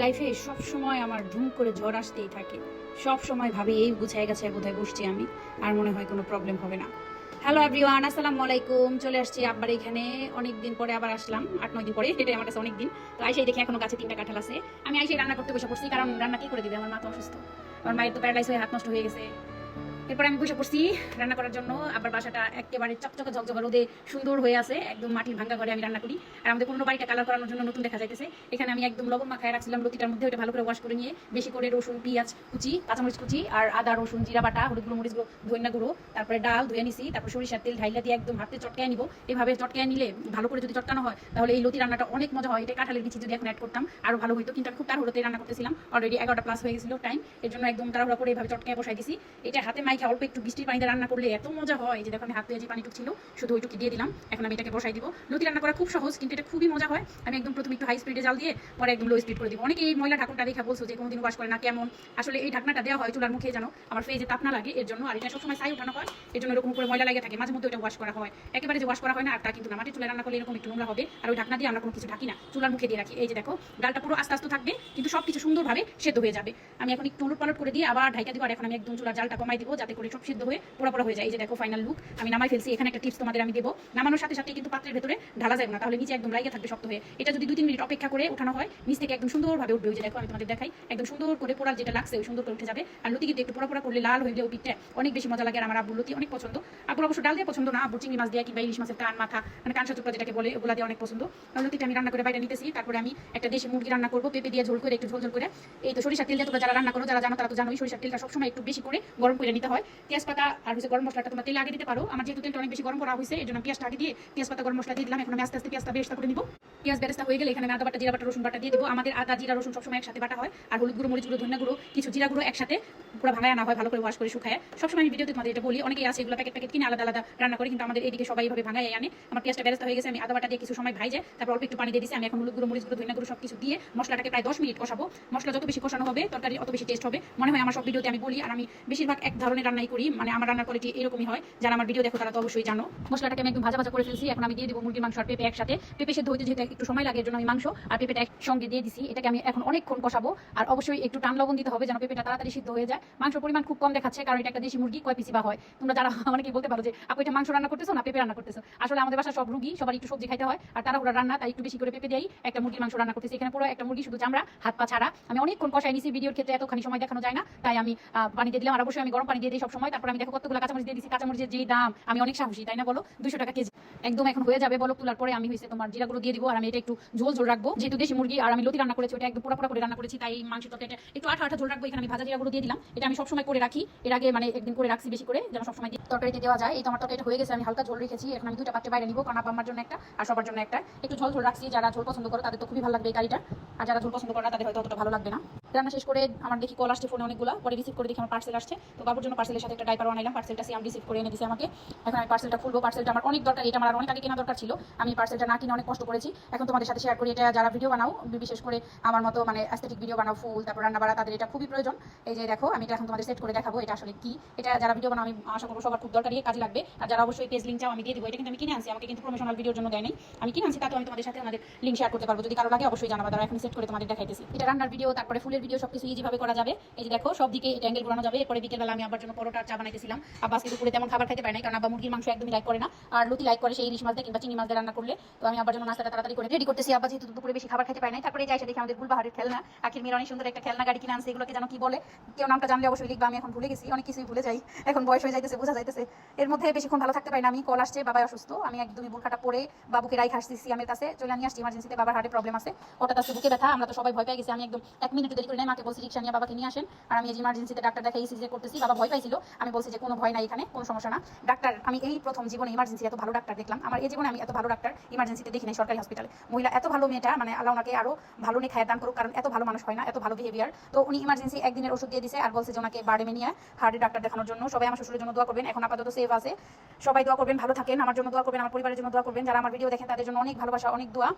লাইফে সব সময় আমার ধুম করে ঝড় আসতেই থাকে। সব সময় ভাবি এই গুছায় গাছায় কোথায় বসছি আমি, আর মনে হয় কোনো প্রবলেম হবে না। হ্যালো এভরিওয়ান, আসসালামু আলাইকুম। চলে আসছি আব্বার এখানে, অনেকদিন পরে আবার আসলাম, 8-9 দিন পরে। এটাই আমার কাছে অনেকদিন। তো আইসাই দেখি এখনো গাছে 3টা কাঁঠাল আছে। আমি আইসাই রান্না করতে বসে পড়ছি, কারণ রান্না কি করে দিবে, আমার মা তো অসুস্থ। আমার মায়ের তো প্যারালাইজ হয়ে হাত নষ্ট হয়ে গেছে। এরপরে আমি বসে পড়ছি রান্না করার জন্য। আবার বাসাটা একেবারে চকচকে ঝকঝকে রোদে সুন্দর হয়ে আছে, একদম মাটির ভাঙ্গা ঘরে আমি রান্না করি। আর আমাদের পুরোনো বাড়িটা কালার করানোর জন্য নতুন দেখা যাইতেছে। এখানে আমি একদম লবণ মাখায় রাখছিলাম লতিটার মধ্যে, ওটা ভালো করে ওয়াশ করে নিয়ে বেশি করে রসুন, পেঁয়াজ কুচি, কাঁচামরিচ কুচি আর আদা রসুন জিরা বাটা, হলুদ গুঁড়ো, মরিচ গুঁড়ো, ধনিয়া গুঁড়ো, তারপরে ডাল ধুয়ে নিছি, তারপর সরিষার তেল ঢাইলা দিয়ে একদম হাতে চটকায় নিব। এভাবে চটকায় নিলে, ভালো করে যদি চটকানো হয় তাহলে এই লতি রান্নাটা অনেক মজা হয়। এটা কাঁঠালের বিচি যদি এখন অ্যাড করতাম আরো ভালো হইতো, কিন্তু আমি খুব তাড়াহুড়োতে রান্না করতেছিলাম। অলরেডি 11টা প্লাস হয়ে গেছিল টাইম, এর জন্য একদম তাড়াহুড়া করে এভাবে চটকায় বসাই দিছি। এটা হাতে মাইখা অল্প একটু বৃষ্টির পানিতে রান্না করলে এত মজা হয় যে দেখো আমি হাত ধুয়ে যে পানিটুকু ছিল শুধু ওইটুকু দিয়ে দিলাম। এখন আমি এটাকে বসাই দিব। লতি রান্না করা খুব সহজ, কিন্তু এটা খুবই মজা হয়। আমি একদম প্রথমে একটু হাই স্পিডে জাল দিয়ে পরে একদম লো স্পিড করে দিব। অনেকে এই ময়লা ঢাকনটা দেখা বলছো যে কোনোদিন ওয়াশ করে না, কেমন? আসলে এই ঢাকনাটা দেওয়া হয় চুলার মুখে, জানো আমার ফেজে তাপ না লাগে এর জন্য। আর এটা সবসময় ছাই উঠানো হয়, এর জন্য এরকম করে ময়লা লাগে থাকে। মাঝে মধ্যে ওটা ওয়াশ করা হয়, একেবারে যে ওয়াশ করা হয় না আর তা কিন্তু না। মাটির চুলায় রান্না করলে এরকম একটু নোংরা হবে। আর ওই ঢাকনা দিয়ে আমরা কোনো কিছু ঢাকি না, চুলার মুখে দিয়ে রাখি। এই যে দেখো ডালটা পুরো আস্তে আস্তে থাকবে, কিন্তু সবকিছু সুন্দরভাবে সেদ্ধ হয়ে যাবে। আমি এখন একটু উলট পালট করে দিয়ে আবার ঢাকা দিব। আর এখন আমি একদম চুলার জালটা কমাই দিব, যাতে করে সব সিদ্ধ হয়ে পোড়া পোড়া হয়ে যায়। এই যে দেখো ফাইনাল লুক আমি নামাই ফেলছি। এখানে একটা টিপস তোমাদের আমি দেবো, নামানোর সাথে সাথে কিন্তু পাত্রের ভেতরে ঢালা যাবে না, তাহলে নিচে একদম লাইগে থাকবে শক্ত হয়ে। এটা যদি 2-3 মিনিট অপেক্ষা করে উঠানো হয়, নিচ থেকে একদম সুন্দরভাবে উঠবে। ওই যে দেখো আমি তোমাদের দেখাই, একদম সুন্দর করে পোড়ার যেটা লাগছে ওই সুন্দর করে উঠে যাবে। আর লতি কিন্তু একটু পোড়া পোড়া করলে লাল হইলে ওই পিঠটা অনেক বেশি মজা লাগে। আর আমার আব্বুর লতি অনেক পছন্দ। আব্বুর অবশ্য ডাল দিয়ে পছন্দ না, আব্বুর চিংড়ি মাছ দিয়ে কিংবা ইলিশ মাছের কান মাথা, মানে কানসা চোপড়া যেটাকে বলে, ওগুলা দিয়ে অনেক পছন্দ। লতিটা আমি রান্না করে বাইরে নিতেছি। তারপরে আমি একটা দেশি মুরগি রান্না করবো, পেঁপে দিয়ে ঝোল করে, একটু ঝোল ঝোল করে। এই তো সরিষার তেল দিয়ে তোমরা যারা রান্না করো, যারা জানো তারা তো জানোই, সরিষার তেলটা সবসময় একটু বেশি করে গরম করে নিতে হয়। তেজপাতা আর হচ্ছে গরম মশলাটা তোমরা তেলে আগে দিতে পারো। আমার যেহেতু তেলটা অনেক বেশি গরম করা হয়েছে, এর জন্য পেঁয়াজটা আগে দিয়ে তেজপাতা গরম মশলা দিয়ে দিলাম। এখন আমি আস্তে আস্তে পেঁয়াজটা বেরেস্তা করে নিব। পেঁয়াজ বেরেস্তা হয়ে গেলে এখানে আমি আদা বাটা, জিরা বাটা, রসুন বাটা দিয়ে দেবো। আমাদের আদা জিরা রসুন সবসময় একসাথে বাটা হয়। আর হলুদ গুঁড়ো, মরিচ গুঁড়ো, ধনিয়া গুঁড়ো, কিছু জিরা গুঁড়ো একসাথে পুরো ভাঙায় আনা হয়, ভালো করে ওয়াশ করে শুকায়। সবসময় আমি ভিডিওতে তোমাদের এটা বলি, অনেকেই আছে এগুলো প্যাকেট প্যাকেট কিনে আলাদা আলাদা রান্না করে, কিন্তু আমাদের এইদিকে সবাই এইভাবে ভাঙায় আনে। আমার পেঁয়াজটা বেরেস্তা হয়ে গেছে, আমি আদা বাটা দিয়ে কিছু সময় ভাইজে তারপর অল্প একটু পানি দিয়ে দিচ্ছি। আমি এখন হলুদ গুঁড়ো, মরিচ গুঁড়ো, ধনিয়া গুঁড়ো সব কিছু দিয়ে মশলাটাকে প্রায় 10 মিনিট কষাবো। মশলা যত বেশি কষানো হবে তরকারি অত বেশি টেস্ট হবে, মনে হয় আমার সব ভিডিওতে আমি বলি। আর আমি বেশিরভাগ এক ধরনের রান্নাই করি, মানে আমার রান্নার কোয়ালিটি এরকমই হয়। যারা আমার ভিডিও দেখো তারা তো অবশ্যই জানো। মশলাটাকে আমি একদম ভাজা ভাজা করে ফেলছি। এখন আমি দিয়ে দিব মুরগির মাংস আর পেঁপে একসাথে। পেঁপে সেদ্ধ হইতে যেহেতু একটু সময় লাগে, এর জন্য আমি মাংস আর পেঁপেটা একসঙ্গে দিয়ে দিছি। এটাকে আমি এখন অনেকক্ষণ কষাবো। আর অবশ্যই একটু টান লবণ দিতে হবে যেন পেঁপেটা তাড়াতাড়ি সিদ্ধ হয়ে যায়। মাংসের পরিমাণ খুব কম দেখাচ্ছে, কারণ এটা একটা দেশি মুরগি, কয় পিসি বা হয়। তোমরা যারা অনেকেই বলতে পারো যে আপু এটা মাংস রান্না করতেছো না পেঁপে রান্না করতেছো। আসলে আমাদের বাসা সব রুগী, সবার একটু সবজি খাইতে হয়, আর তারা ওরা রান্না, তাই একটু বেশি করে পেঁপে দিয়েই একটা মুরগির মাংস রান্না করতেছি। এখানে পুরো একটা মুরগি শুধু চামড়া, হাত পা ছাড়া। আমি অনেকক্ষণ কষাই নিছি, ভিডিওর ক্ষেত্রে এতখানি সময় দেখানো যায় না, তাই আমি পানি দিয়ে দিলাম। আর অবশ্যই আমি গরম পানি দিয়ে দিই সবসময়। তারপর আমি দেখো কতগুলো কাঁচামরিচ দিয়ে দিছি। কাঁচামরিচের যেই দাম, আমি অনেক সাহসী, তাই না বলো? 200 টাকা কেজি। একদম এখন হয়ে যাবে বলক তোলার পরে আমি হয়েছে তোমার জিরাগুলো দিয়ে দিব। আর আমি এটা একটু ঝোল ঝোল রাখবো, যেহেতু দেশি মুরগি আর আমি লতি রান্না করেছি, ওটা একদম পোড়া পোড়া করে রান্না করেছি, তাই মাংসের তরকারিটা একটু আঠা আঠা ঝোল রাখবো। এখানে আমি ভাজা জিরাগুলো দিয়ে দিলাম। এটা আমি সবসময় করে রাখি, এর আগে মানে একদিন করে রাখছি বেশি করে, যেন সবসময় তরকারিতে দেওয়া যায়। এই তো আমার তরকারিটা হয়ে গেছে, আমি হালকা ঝোল রেখেছি। এখন আমি 2টা পাত্রে বাইরে নিব, কারণ আমার জন্য একটা আর সবার জন্য একটা। একটু ঝোল ঝোল রাখছি, যারা ঝোল পছন্দ করে তাদের তো খুবই ভালো লাগবে এই কারিটা, আর যারা ঝোল পছন্দ করে না তাদের হয়তো অতটা ভালো লাগবে না। রান্না শেষ করে আমার দেখি কল আসছে ফোনে অনেকগুলো, পরে রিসিভ করে দেখি আমার পার্সেল আসছে। তো বাবুর জন্য পার্সেলের সাথে একটা ডাইপার বানাইলাম, পার্সেলটা সিয়াম রিসিভ করে এনে দিয়েছে আমাকে। এখন আমি পার্সেলটা খুলবো। পার্সেলটা আমার অনেক দরকার, এটা আমার অনেক আগে কেনা দরকার ছিল। আমি পার্সেলটা না কিনে অনেক কষ্ট করেছি, এখন তোমাদের সাথে শেয়ার করি। এটা যারা ভিডিও বানাও, বিশেষ করে আমার মতো মানে অ্যাস্থেটিক ভিডিও বানাও, ফুল তারপর রান্না বাড়া, তাদের এটা খুবই প্রয়োজন। এই যে দেখো আমি এটা এখন তোমাদের সেট করে দেখাবো এটা আসলে কি। এটা যারা ভিডিও বানাও আমি আশা করবো সবার খুব দরকারি, কাজে লাগবে। আর যারা অবশ্যই পেজ লিঙ্ক চাও আমি দিয়ে দিব। এটা কিন্তু আমি কিনে আনছি, আমাকে কিন্তু প্রমোশনাল ভিডিওর জন্য দেয় নাই, আমি কিনে আনছি। তাতে আমি তোমাদের সাথে আমাদের লিঙ্ক শেয়ার করতে পারবো, যদি কারো লাগে অবশ্যই জানাবা। তারা এখন সেট করে তোমাদের দেখাইতেছি। এটা রান্নার ভিডিও, তারপরে ফুলের ভিডিও, সবকিছু ইজিভাবে করা যাবে। এই যে দেখো সব দিকে এটা অ্যাঙ্গেল ঘোরানো যাবে। এরপরে বিকেলবেলা আমি আবার জন্য পরোটা চা বানাইতেছিলাম। আব্বা আজকে দুপুরে তেমন খাবার খাইতে পারে নাই, কারণ আব্বা মুরগির মাংস একদমই লাইক করে না, আর লতি লাইক করে সেই ইলিশ মাছ দিয়ে কিংবা চিংড়ি মাছ দিয়ে রান্না করলে। তো আমি আবার জন্য নাস্তাটা তাড়াতাড়ি করে রেডি করতেছি। আব্বা যেহেতু দুপুরে বেশি খাবার খাইতে পারে নাই। তারপরে যাই দেখি আমাদের গুলবাহারের খেলনা, আখির মেয়ের অনেক সুন্দর একটা খেলনা গাড়ি কিনে আনছে। এগুলোকে জানো কি বলে? কেউ নামটা জানলে অবশ্যই লিখবা, আমি এখন ভুলে গেছি, অনেক কিছুই ভুলে যাই, এখন বয়স হয়ে যাইতেছে, বোঝা যাইতেছে। এর মধ্যে বেশিক্ষণ ভালো থাকতে পারি না আমি, কল আসছে, বাবা অসুস্থ। আমি একদমই বোরখাটা পরে বাবুকে রাই খাসছি সিয়ামের কাছে, চলে নিয়ে আসছি ইমার্জেন্সিতে। বাবার হার্টে প্রবলেম আছে, হঠাৎ আজকে বুকে ব্যথা, আমরা তো সবাই ভয় পেয়ে গেছি। আমি একদম 1 মিনিট দেরি করে নাই, মাকে বলছি রিক্সা নিয়ে বাবাকে নিয়ে আসেন। আর আমি এই ইমার্জেন্সিতে ডাক্তার দেখাই সিজে করতেছি। বাবা ভয় পাইছিল, আমি বলছি যে কোনো ভয় নাই, এখানে কোনো সমস্যা না। ডাক্তার আমি এই প্রথম জীবনে ইমার্জেন্সি এত ভালো ডাক্তার দেখলাম, আমার এই জীবনে আমি এত ভালো ডাক্তার ইমার্জেন্সিতে দেখি নাই সরকারি হসপিটালে। মহিলা এত ভালো, মেয়েটা মানে আল্লাহ ওনাকে আরো ভালো নিয়ে খায় দান করুক, কারণ এত ভালো মানুষ হয় না, এত ভালো বিহেভিয়ার। তো উনি ইমার্জেন্সি একদিনের ওষুধ দিয়ে দিছে, আর বলছে যে ওনাকে বারডেমে নিয়ে হার্টের ডাক্তার দেখানোর জন্য। সবাই আমার শ্বশুরের জন্য দোয়া করবেন, এখন আপাতত সেভ আছে। সবাই দোয়া করবেন, ভালো থাকেন, আমার জন্য দোয়া করবেন, আমার পরিবারের জন্য দোয়া করবেন। যারা আমার ভিডিও দেখেন তাদের জন্য অনেক ভালোবাসা, অনেক দোয়া।